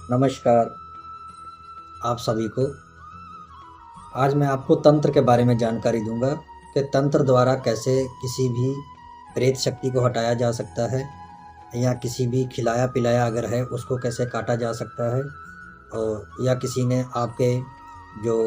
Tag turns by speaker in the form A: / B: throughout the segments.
A: नमस्कार आप सभी को। आज मैं आपको तंत्र के बारे में जानकारी दूंगा कि तंत्र द्वारा कैसे किसी भी प्रेत शक्ति को हटाया जा सकता है, या किसी भी खिलाया पिलाया अगर है उसको कैसे काटा जा सकता है, और या किसी ने आपके जो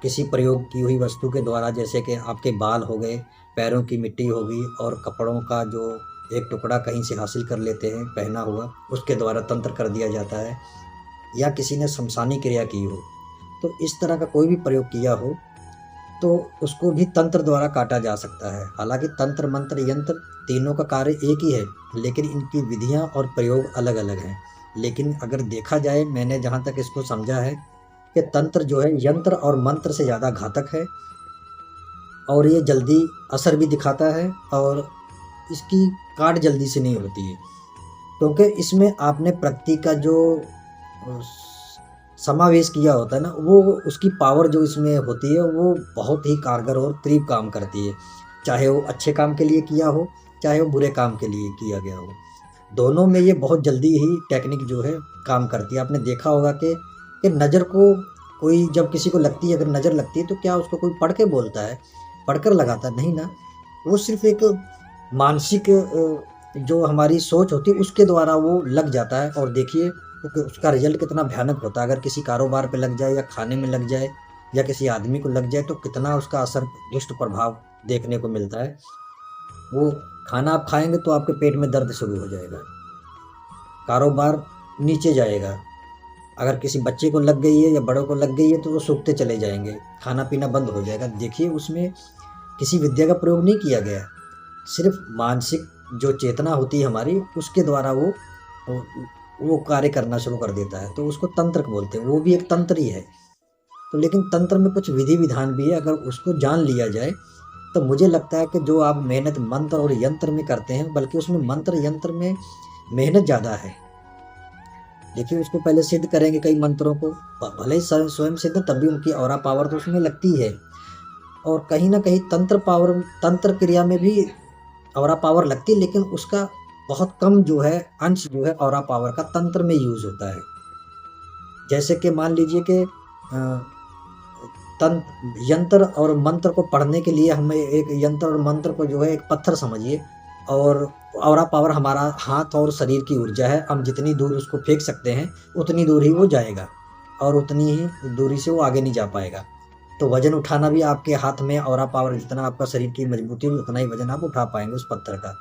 A: किसी प्रयोग की हुई वस्तु के द्वारा, जैसे कि आपके बाल हो गए, पैरों की मिट्टी हो गई, और कपड़ों का जो एक टुकड़ा कहीं से हासिल कर लेते हैं पहना हुआ, उसके द्वारा तंत्र कर दिया जाता है, या किसी ने शमशानी क्रिया की हो, तो इस तरह का कोई भी प्रयोग किया हो तो उसको भी तंत्र द्वारा काटा जा सकता है। हालांकि तंत्र मंत्र यंत्र तीनों का कार्य एक ही है, लेकिन इनकी विधियां और प्रयोग अलग अलग हैं। लेकिन अगर देखा जाए, मैंने जहाँ तक इसको समझा है कि तंत्र जो है यंत्र और मंत्र से ज़्यादा घातक है, और ये जल्दी असर भी दिखाता है, और इसकी काट जल्दी से नहीं होती है, क्योंकि इसमें आपने प्रकृति का जो समावेश किया होता है ना, वो उसकी पावर जो इसमें होती है वो बहुत ही कारगर और करीब काम करती है। चाहे वो अच्छे काम के लिए किया हो, चाहे वो बुरे काम के लिए किया गया हो, दोनों में ये बहुत जल्दी ही टेक्निक जो है काम करती है। आपने देखा होगा कि नज़र को कोई जब किसी को लगती है, अगर नज़र लगती है तो क्या उसको कोई पढ़ के बोलता है, पढ़कर लगाता है? नहीं ना। वो सिर्फ एक मानसिक जो हमारी सोच होती है उसके द्वारा वो लग जाता है। और देखिए उसका रिजल्ट कितना भयानक होता है। अगर किसी कारोबार पे लग जाए, या खाने में लग जाए, या किसी आदमी को लग जाए, तो कितना उसका असर, दुष्ट प्रभाव देखने को मिलता है। वो खाना आप खाएंगे तो आपके पेट में दर्द शुरू हो जाएगा, कारोबार नीचे जाएगा। अगर किसी बच्चे को लग गई है या बड़ों को लग गई है तो वो सूखते चले जाएंगे, खाना पीना बंद हो जाएगा। देखिए उसमें किसी विद्या का प्रयोग नहीं किया गया, सिर्फ मानसिक जो चेतना होती है हमारी, उसके द्वारा वो कार्य करना शुरू कर देता है, तो उसको तंत्र बोलते हैं। वो भी एक तंत्र ही है। तो लेकिन तंत्र में कुछ विधि विधान भी है, अगर उसको जान लिया जाए तो मुझे लगता है कि जो आप मेहनत मंत्र और यंत्र में करते हैं, बल्कि उसमें मंत्र यंत्र में मेहनत ज़्यादा है। देखिए उसको पहले सिद्ध करेंगे कई मंत्रों को, भले ही स्वयं सिद्ध, तब भी उनकी ऑरा पावर तो उसमें लगती है। और कहीं ना कहीं तंत्र क्रिया में भी ऑरा पावर लगती है, लेकिन उसका बहुत कम जो है अंश जो है ऑरा पावर का तंत्र में यूज होता है। जैसे कि मान लीजिए कि यंत्र और मंत्र को पढ़ने के लिए हमें एक यंत्र और मंत्र को जो है एक पत्थर समझिए, और ऑरा पावर हमारा हाथ और शरीर की ऊर्जा है। हम जितनी दूर उसको फेंक सकते हैं उतनी दूर ही वो जाएगा, और उतनी ही दूरी से वो आगे नहीं जा पाएगा। तो वजन उठाना भी आपके हाथ में ऑरा पावर, जितना आपका शरीर की मजबूती हो उतना ही वजन आप उठा पाएंगे उस पत्थर का।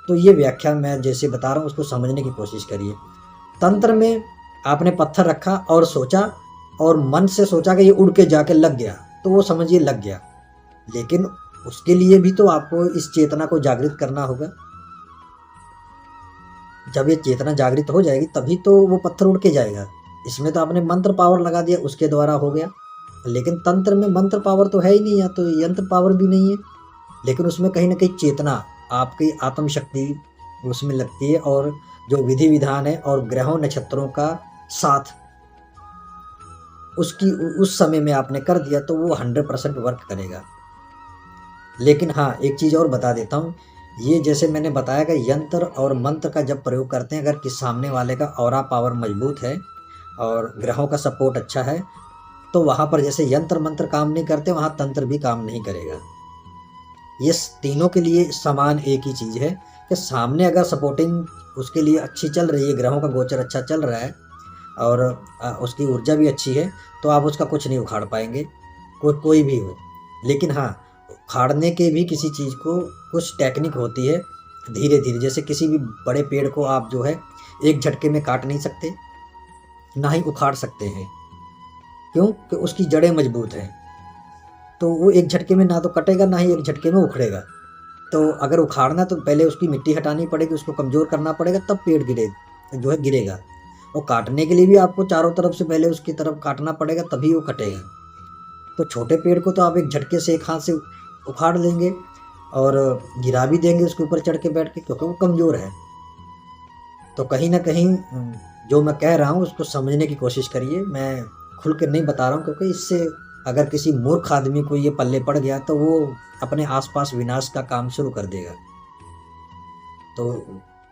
A: तो ये व्याख्या मैं जैसे बता रहा हूँ उसको समझने की कोशिश करिए। तंत्र में आपने पत्थर रखा और सोचा, और मन से सोचा कि ये उड़ के जाके लग गया, तो वो समझिए लग गया। लेकिन उसके लिए भी तो आपको इस चेतना को जागृत करना होगा। जब ये चेतना जागृत हो जाएगी तभी तो वो पत्थर उड़ के जाएगा। इसमें तो आपने मंत्र पावर लगा दिया, उसके द्वारा हो गया। लेकिन तंत्र में मंत्र पावर तो है ही नहीं, या तो यंत्र पावर भी नहीं है, लेकिन उसमें कहीं ना कहीं चेतना, आपकी आत्म शक्ति उसमें लगती है। और जो विधि विधान है और ग्रहों नक्षत्रों का साथ उसकी उस समय में आपने कर दिया तो वो 100% वर्क करेगा। लेकिन हाँ, एक चीज़ और बता देता हूँ। ये जैसे मैंने बताया कि यंत्र और मंत्र का जब प्रयोग करते हैं, अगर किस सामने वाले का ऑरा पावर मजबूत है और ग्रहों का सपोर्ट अच्छा है, तो वहाँ पर जैसे यंत्र मंत्र काम नहीं करते, वहाँ तंत्र भी काम नहीं करेगा। ये तीनों के लिए समान एक ही चीज़ है कि सामने अगर सपोर्टिंग उसके लिए अच्छी चल रही है, ग्रहों का गोचर अच्छा चल रहा है, और उसकी ऊर्जा भी अच्छी है, तो आप उसका कुछ नहीं उखाड़ पाएंगे, कोई भी हो। लेकिन हाँ, उखाड़ने के भी किसी चीज़ को कुछ टेक्निक होती है, धीरे धीरे। जैसे किसी भी बड़े पेड़ को आप जो है एक झटके में काट नहीं सकते, ना ही उखाड़ सकते हैं। क्यों? कि उसकी जड़ें मजबूत हैं, तो वो एक झटके में ना तो कटेगा, ना ही एक झटके में उखड़ेगा। तो अगर उखाड़ना तो पहले उसकी मिट्टी हटानी पड़ेगी, उसको कमज़ोर करना पड़ेगा, तब पेड़ गिरेगा। और काटने के लिए भी आपको चारों तरफ से पहले उसकी तरफ काटना पड़ेगा, तभी वो कटेगा। तो छोटे पेड़ को तो आप एक झटके से, एक हाथ से उखाड़ लेंगे और गिरा भी देंगे उसके ऊपर चढ़ के बैठ के, क्योंकि वो कमज़ोर है। तो कहीं ना कहीं जो मैं कह रहा हूँ उसको समझने की कोशिश करिए। मैं खुल के नहीं बता रहा हूँ, क्योंकि इससे अगर किसी मूर्ख आदमी को ये पल्ले पड़ गया तो वो अपने आसपास विनाश का काम शुरू कर देगा। तो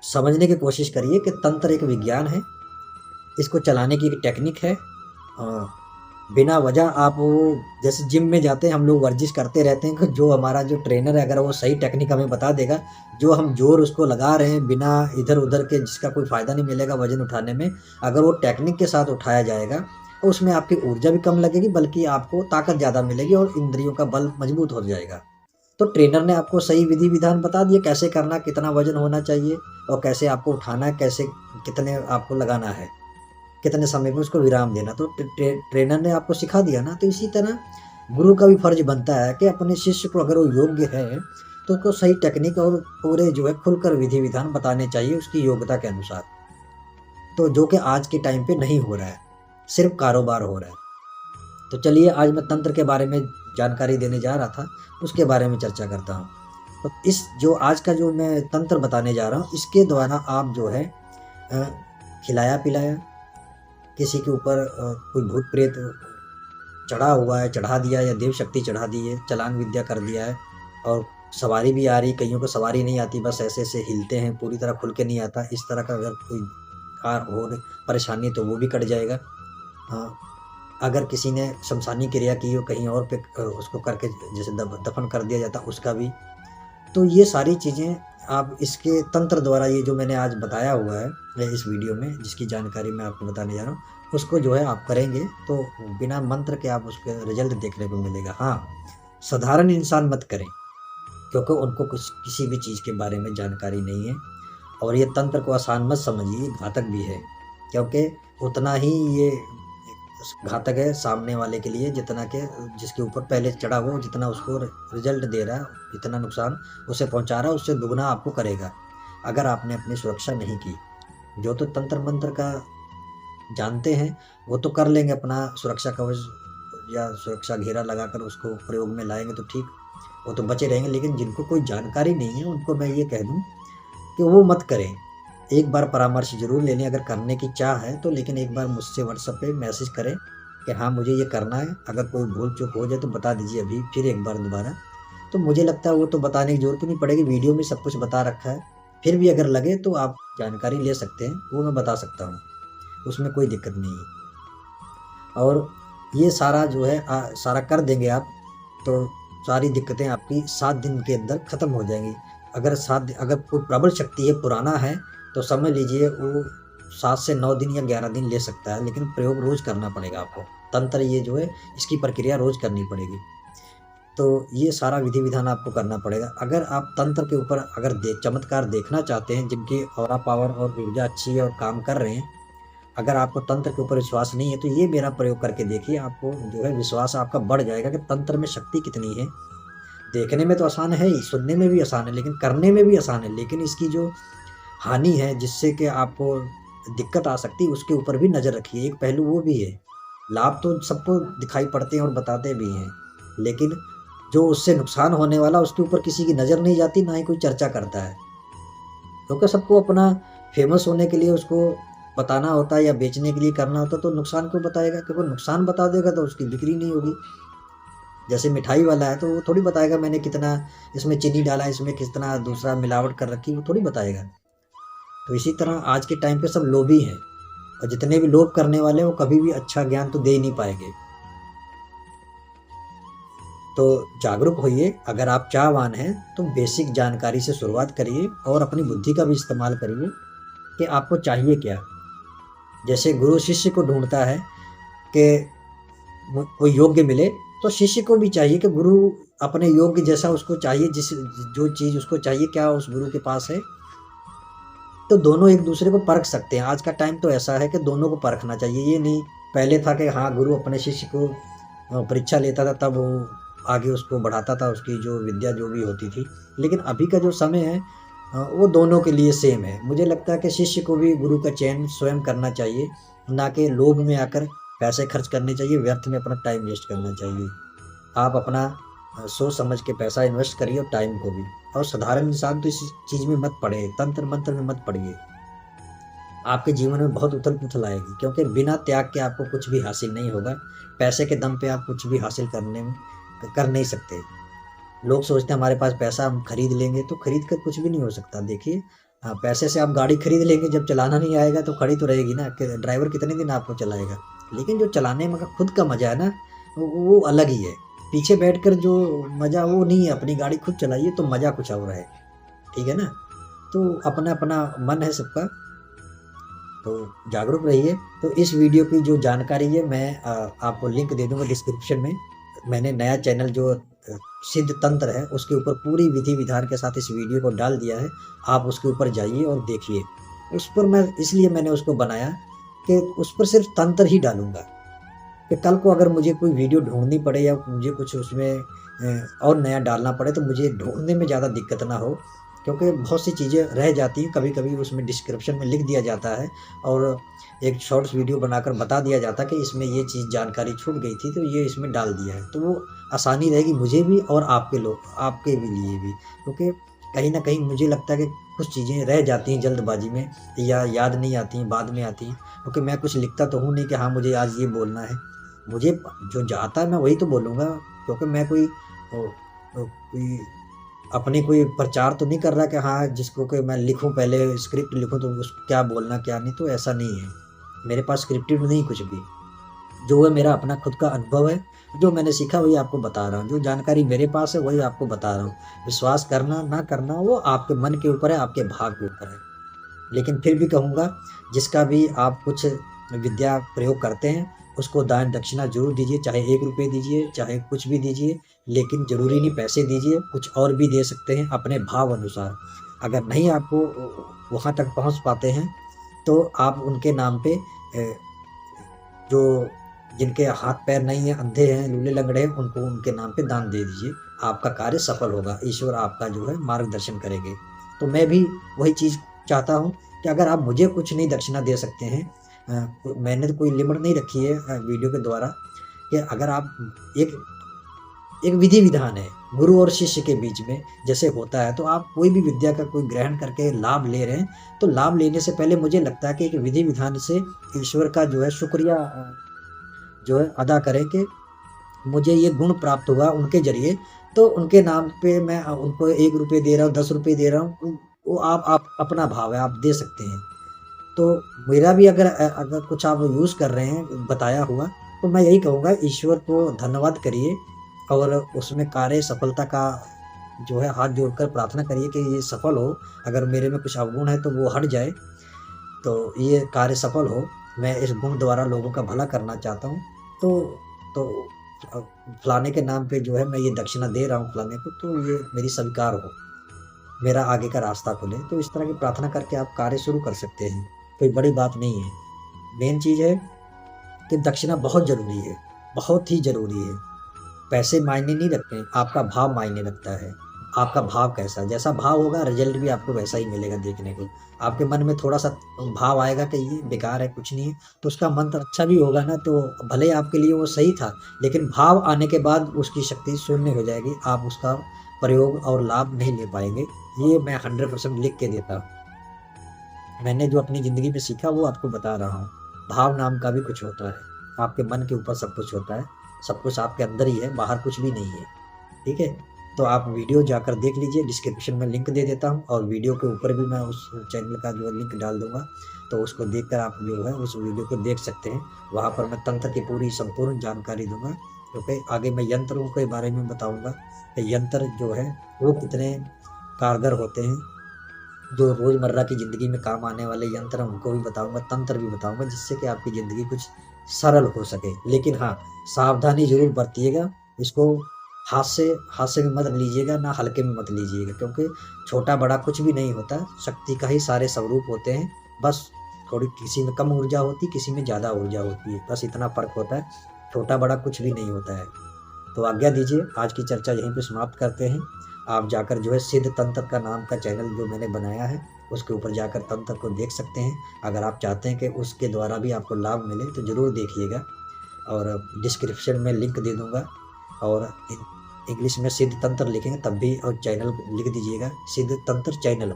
A: समझने की कोशिश करिए कि तंत्र एक विज्ञान है, इसको चलाने की एक टेक्निक है। बिना वजह आप वो जैसे जिम में जाते हैं हम लोग वर्जिश करते रहते हैं कि जो हमारा जो ट्रेनर है अगर वो सही टेक्निक हमें बता देगा, जो हम जोर उसको लगा रहे हैं बिना इधर-उधर के जिसका कोई फ़ायदा नहीं मिलेगा वज़न उठाने में, अगर वो टेक्निक के साथ उठाया जाएगा, तो उसमें आपकी ऊर्जा भी कम लगेगी बल्कि आपको ताकत ज़्यादा मिलेगी और इंद्रियों का बल मज़बूत हो जाएगा। तो ट्रेनर ने आपको सही विधि-विधान बता दिए कैसे करना, कितना वज़न होना चाहिए और कैसे आपको उठाना है, कैसे कितने आपको लगाना है, कितने समय में उसको विराम देना। तो ट्रेनर ने आपको सिखा दिया ना, तो इसी तरह गुरु का भी फ़र्ज़ बनता है कि अपने शिष्य को अगर वो योग्य है, तो उसको सही टेक्निक और पूरे जो है खुलकर विधि-विधान बताने चाहिए उसकी योग्यता के अनुसार। तो जो कि आज के टाइम पे नहीं हो रहा है, सिर्फ़ कारोबार हो रहा है। तो चलिए आज मैं तंत्र के बारे में जानकारी देने जा रहा था, उसके बारे में चर्चा करता हूँ। तो इस जो आज का जो मैं तंत्र बताने जा रहा हूँ, इसके द्वारा आप जो है अ, खिलाया-पिलाया, किसी के ऊपर कोई भूत-प्रेत चढ़ा हुआ है, चढ़ा दिया या देव शक्ति चढ़ा दी है, चलान विद्या कर दिया है और सवारी भी आ रही, कइयों को सवारी नहीं आती, बस ऐसे-ऐसे हिलते हैं, पूरी तरह खुल के नहीं आता। इस तरह का अगर कोई हो रही परेशानी तो वो भी कट जाएगा। हाँ, अगर किसी ने शमशानी क्रिया की हो कहीं और पे उसको करके जैसे दफन कर दिया जाता उसका भी। तो ये सारी चीज़ें आप इसके तंत्र द्वारा ये जो मैंने आज बताया हुआ है इस वीडियो में जिसकी जानकारी मैं आपको बताने जा रहा हूँ, उसको जो है आप करेंगे तो बिना मंत्र के आप उसके रिज़ल्ट देखने को मिलेगा। हाँ, साधारण इंसान मत करें क्योंकि उनको कुछ किसी भी चीज़ के बारे में जानकारी नहीं है और ये तंत्र को आसान मत समझिए, घातक भी है क्योंकि उतना ही ये घातक है सामने वाले के लिए जितना कि जिसके ऊपर पहले चढ़ा हुआ जितना उसको रिजल्ट दे रहा है, इतना नुकसान उसे पहुंचा रहा है, उससे दुगना आपको करेगा अगर आपने अपनी सुरक्षा नहीं की। जो तो तंत्र मंत्र का जानते हैं वो तो कर लेंगे अपना सुरक्षा कवच या सुरक्षा घेरा लगाकर उसको प्रयोग में लाएंगे तो ठीक, वो तो बचे रहेंगे। लेकिन जिनको कोई जानकारी नहीं है उनको मैं ये कह दूं कि वो मत करें। एक बार परामर्श ज़रूर ले लें अगर करने की चाह है तो, लेकिन एक बार मुझसे व्हाट्सएप पे मैसेज करें कि हाँ, मुझे ये करना है। अगर कोई भूल-चूक हो जाए तो बता दीजिए अभी फिर एक बार दोबारा। तो मुझे लगता है वो तो बताने की ज़रूरत ही नहीं पड़ेगी, वीडियो में सब कुछ बता रखा है। फिर भी अगर लगे तो आप जानकारी ले सकते हैं, वो मैं बता सकता हूँ, उसमें कोई दिक्कत नहीं है। और ये सारा जो है सारा कर देंगे आप तो सारी दिक्कतें आपकी 7 दिन के अंदर ख़त्म हो जाएँगी। अगर कोई प्रबल शक्ति है, पुराना है, तो समझ लीजिए वो 7 से 9 दिन या 11 दिन ले सकता है, लेकिन प्रयोग रोज़ करना पड़ेगा आपको। तंत्र ये जो है, इसकी प्रक्रिया रोज़ करनी पड़ेगी। तो ये सारा विधि-विधान आपको करना पड़ेगा। अगर आप तंत्र के ऊपर अगर चमत्कार देखना चाहते हैं, जिनकी ऑरा पावर और ऊर्जा अच्छी है और काम कर रहे हैं, अगर आपको तंत्र के ऊपर विश्वास नहीं है, तो ये मेरा प्रयोग करके देखिए, आपको जो है विश्वास आपका बढ़ जाएगा कि तंत्र में शक्ति कितनी है। देखने में तो आसान है ही, सुनने में भी आसान है, लेकिन करने में भी आसान है। लेकिन इसकी जो हानि है जिससे कि आपको दिक्कत आ सकती है उसके ऊपर भी नज़र रखिए, एक पहलू वो भी है। लाभ तो सबको दिखाई पड़ते हैं और बताते भी हैं, लेकिन जो उससे नुकसान होने वाला उसके ऊपर किसी की नज़र नहीं जाती, ना ही कोई चर्चा करता है। क्योंकि सबको अपना फ़ेमस होने के लिए उसको बताना होता है या बेचने के लिए करना होता है, तो नुकसान क्यों बताएगा? क्योंकि नुकसान बता देगा तो उसकी बिक्री नहीं होगी। जैसे मिठाई वाला है तो वो थोड़ी बताएगा मैंने कितना इसमें चीनी डाला है, इसमें कितना दूसरा मिलावट कर रखी है, वो थोड़ी बताएगा। तो इसी तरह आज के टाइम पे सब लोभी हैं और जितने भी लोभ करने वाले हैं वो कभी भी अच्छा ज्ञान तो दे ही नहीं पाएंगे। तो जागरूक होइए, अगर आप चाहवान हैं तो बेसिक जानकारी से शुरुआत करिए और अपनी बुद्धि का भी इस्तेमाल करिए कि आपको चाहिए क्या। जैसे गुरु शिष्य को ढूंढता है कि कोई योग्य मिले, तो शिष्य को भी चाहिए कि गुरु अपने योग्य जैसा उसको चाहिए, जो चीज़ उसको चाहिए क्या उस गुरु के पास है। तो दोनों एक दूसरे को परख सकते हैं। आज का टाइम तो ऐसा है कि दोनों को परखना चाहिए। ये नहीं पहले था कि हाँ, गुरु अपने शिष्य को परीक्षा लेता था तब वो आगे उसको बढ़ाता था, उसकी जो विद्या जो भी होती थी। लेकिन अभी का जो समय है वो दोनों के लिए सेम है। मुझे लगता है कि शिष्य को भी गुरु का चयन स्वयं करना चाहिए, ना कि लोभ में आकर पैसे खर्च करने चाहिए, व्यर्थ में अपना टाइम वेस्ट करना चाहिए। आप अपना सोच समझ के पैसा इन्वेस्ट करिए और टाइम को भी। और साधारण इंसान तो इस चीज़ में मत पड़े, तंत्र मंत्र में मत पड़िए। आपके जीवन में बहुत उथल-पुथल आएगी क्योंकि बिना त्याग के आपको कुछ भी हासिल नहीं होगा। पैसे के दम पे आप कुछ भी हासिल कर नहीं सकते। लोग सोचते हैं हमारे पास पैसा हम खरीद लेंगे, तो खरीद कर कुछ भी नहीं हो सकता। देखिए, हाँ, पैसे से आप गाड़ी खरीद लेंगे, जब चलाना नहीं आएगा तो खड़ी तो रहेगी ना, कि ड्राइवर कितने दिन आपको चलाएगा। लेकिन जो चलाने में का खुद का मज़ा है ना, वो अलग ही है। पीछे बैठकर जो मज़ा वो नहीं है, अपनी गाड़ी खुद चलाइए तो मज़ा कुछ और है, ठीक है ना? तो अपना-अपना मन है सबका, तो जागरूक रहिए। तो इस वीडियो की जो जानकारी है मैं आपको लिंक दे दूँगा डिस्क्रिप्शन में। मैंने नया चैनल जो सिद्ध तंत्र है, उसके ऊपर पूरी विधि-विधान के साथ इस वीडियो को डाल दिया है। आप उसके ऊपर जाइए और देखिए। उस पर मैं इसलिए मैंने उसको बनाया कि उस पर सिर्फ़ तंत्र ही डालूँगा, कि कल को अगर मुझे कोई वीडियो ढूँढनी पड़े या मुझे कुछ उसमें और नया डालना पड़े तो मुझे ढूँढने में ज़्यादा दिक्कत ना हो। क्योंकि बहुत सी चीज़ें रह जाती हैं, कभी-कभी उसमें डिस्क्रिप्शन में लिख दिया जाता है और एक शॉर्ट्स वीडियो बनाकर बता दिया जाता है कि इसमें ये चीज़ जानकारी छूट गई थी, तो ये इसमें डाल दिया है। तो वो आसानी रहेगी मुझे भी और आपके भी लिए भी। क्योंकि कहीं न कहीं मुझे लगता है कि कुछ चीज़ें रह जाती हैं जल्दबाज़ी में या याद नहीं आती हैं, बाद में आती हैं। क्योंकि मैं कुछ लिखता तो हूँ नहीं कि हाँ, मुझे आज ये बोलना है। मुझे जो आता है मैं वही तो बोलूँगा, क्योंकि मैं कोई अपनी कोई प्रचार तो नहीं कर रहा कि हाँ, जिसको कि मैं लिखूँ, पहले स्क्रिप्ट लिखूँ तो उसको क्या बोलना क्या नहीं, तो ऐसा नहीं है। मेरे पास स्क्रिप्टेड नहीं कुछ भी। जो है मेरा अपना खुद का अनुभव है, जो मैंने सीखा वही आपको बता रहा हूँ। जो जानकारी मेरे पास है वही आपको बता रहा हूँ। विश्वास करना ना करना वो आपके मन के ऊपर है, आपके भाग के ऊपर है। लेकिन फिर भी कहूँगा, जिसका भी आप कुछ विद्या प्रयोग करते हैं, उसको दान दक्षिणा ज़रूर दीजिए, चाहे ₹1 दीजिए, चाहे कुछ भी दीजिए, लेकिन ज़रूरी नहीं पैसे दीजिए, कुछ और भी दे सकते हैं अपने भाव अनुसार। अगर नहीं आपको वहाँ तक पहुँच पाते हैं, तो आप उनके नाम पे जो जिनके हाथ-पैर नहीं हैं, अंधे हैं, लूले-लंगड़े हैं, उनको उनके नाम पे दान दे दीजिए। आपका कार्य सफल होगा, ईश्वर आपका जो है मार्गदर्शन करेंगे। तो मैं भी वही चीज़ चाहता हूँ कि अगर आप मुझे कुछ नहीं दक्षिणा दे सकते हैं, मैंने तो कोई लिमिट नहीं रखी है वीडियो के द्वारा, कि अगर आप एक एक विधि-विधान है, गुरु और शिष्य के बीच में जैसे होता है, तो आप कोई भी विद्या का कोई ग्रहण करके लाभ ले रहे हैं, तो लाभ लेने से पहले मुझे लगता है कि एक विधि-विधान से ईश्वर का जो है शुक्रिया जो है अदा करें कि मुझे ये गुण प्राप्त हुआ उनके ज़रिए, तो उनके नाम पे मैं उनको ₹1 दे रहा हूँ, ₹10 दे रहा हूँ, वो आप अपना भाव है, आप दे सकते हैं। तो मेरा भी अगर कुछ आप यूज़ कर रहे हैं बताया हुआ, तो मैं यही कहूँगा, ईश्वर को धन्यवाद करिए और उसमें कार्य सफलता का जो है हाथ जोड़कर प्रार्थना करिए कि ये सफल हो। अगर मेरे में कुछ अवगुण है तो वो हट जाए, तो ये कार्य सफल हो। मैं इस गुण द्वारा लोगों का भला करना चाहता हूँ। तो तो अ, फलाने के नाम पे जो है मैं ये दक्षिणा दे रहा हूँ फलाने को, तो ये मेरी स्वीकार हो, मेरा आगे का रास्ता खुले। तो इस तरह की प्रार्थना करके आप कार्य शुरू कर सकते हैं। कोई बड़ी बात नहीं है। मेन चीज़ है कि दक्षिणा बहुत ज़रूरी है, बहुत ही ज़रूरी है। पैसे मायने नहीं रखते हैं, आपका भाव मायने रखता है। आपका भाव कैसा है, जैसा भाव होगा रिज़ल्ट भी आपको वैसा ही मिलेगा देखने को। आपके मन में थोड़ा-सा भाव आएगा कि ये बेकार है, कुछ नहीं है, तो उसका मंत्र अच्छा भी होगा ना, तो भले ही आपके लिए वो सही था, लेकिन भाव आने के बाद उसकी शक्ति शून्य हो जाएगी। आप उसका प्रयोग और लाभ नहीं ले पाएँगे। ये मैं 100% लिख के देता हूँ। मैंने जो अपनी ज़िंदगी में सीखा वो आपको बता रहा हूँ। भाव नाम का भी कुछ होता है। आपके मन के ऊपर सब कुछ होता है। सब कुछ आपके अंदर ही है, बाहर कुछ भी नहीं है। ठीक है? तो आप वीडियो जाकर देख लीजिए, डिस्क्रिप्शन में लिंक दे देता हूँ और वीडियो के ऊपर भी मैं उस चैनल का जो लिंक डाल दूँगा। तो उसको देखकर आप जो है उस वीडियो को देख सकते हैं। वहाँ पर मैं तंत्र की पूरी संपूर्ण जानकारी दूँगा। क्योंकि आगे मैं यंत्रों के बारे में बताऊँगा कि यंत्र जो है वो कितने कारगर होते हैं। जो रोज़मर्रा की ज़िंदगी में काम आने वाले यंत्र हैं उनको भी बताऊँगा, तंत्र भी बताऊँगा, जिससे कि आपकी ज़िंदगी कुछ सरल हो सके। लेकिन हाँ, सावधानी ज़रूर बरतिएगा। इसको हाथ से भी मत लीजिएगा, ना हल्के में मत लीजिएगा, क्योंकि छोटा-बड़ा कुछ भी नहीं होता, शक्ति का ही सारे स्वरूप होते हैं। बस थोड़ी किसी में कम ऊर्जा होती है, किसी में ज़्यादा ऊर्जा होती है, बस इतना फ़र्क होता है। छोटा-बड़ा कुछ भी नहीं होता है। तो आज्ञा दीजिए, आज की चर्चा यहीं पे समाप्त करते हैं। आप जाकर जो है सिद्ध तंत्र का नाम का चैनल जो मैंने बनाया है, उसके ऊपर जाकर तंत्र को देख सकते हैं। अगर आप चाहते हैं कि उसके द्वारा भी आपको लाभ मिले तो ज़रूर देखिएगा, और डिस्क्रिप्शन में लिंक दे दूँगा। और इंग्लिश में सिद्ध तंत्र लिखेंगे तब भी, और चैनल लिख दीजिएगा सिद्ध तंत्र चैनल,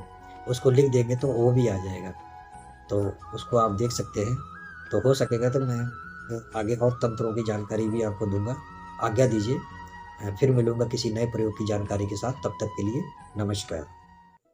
A: उसको लिख देंगे तो वो भी आ जाएगा। तो उसको आप देख सकते हैं। तो हो सकेगा तो मैं आगे और तंत्रों की जानकारी भी आपको दूँगा। आज्ञा दीजिए, फिर मिलूँगा किसी नए प्रयोग की जानकारी के साथ। तब तक के लिए नमस्कार।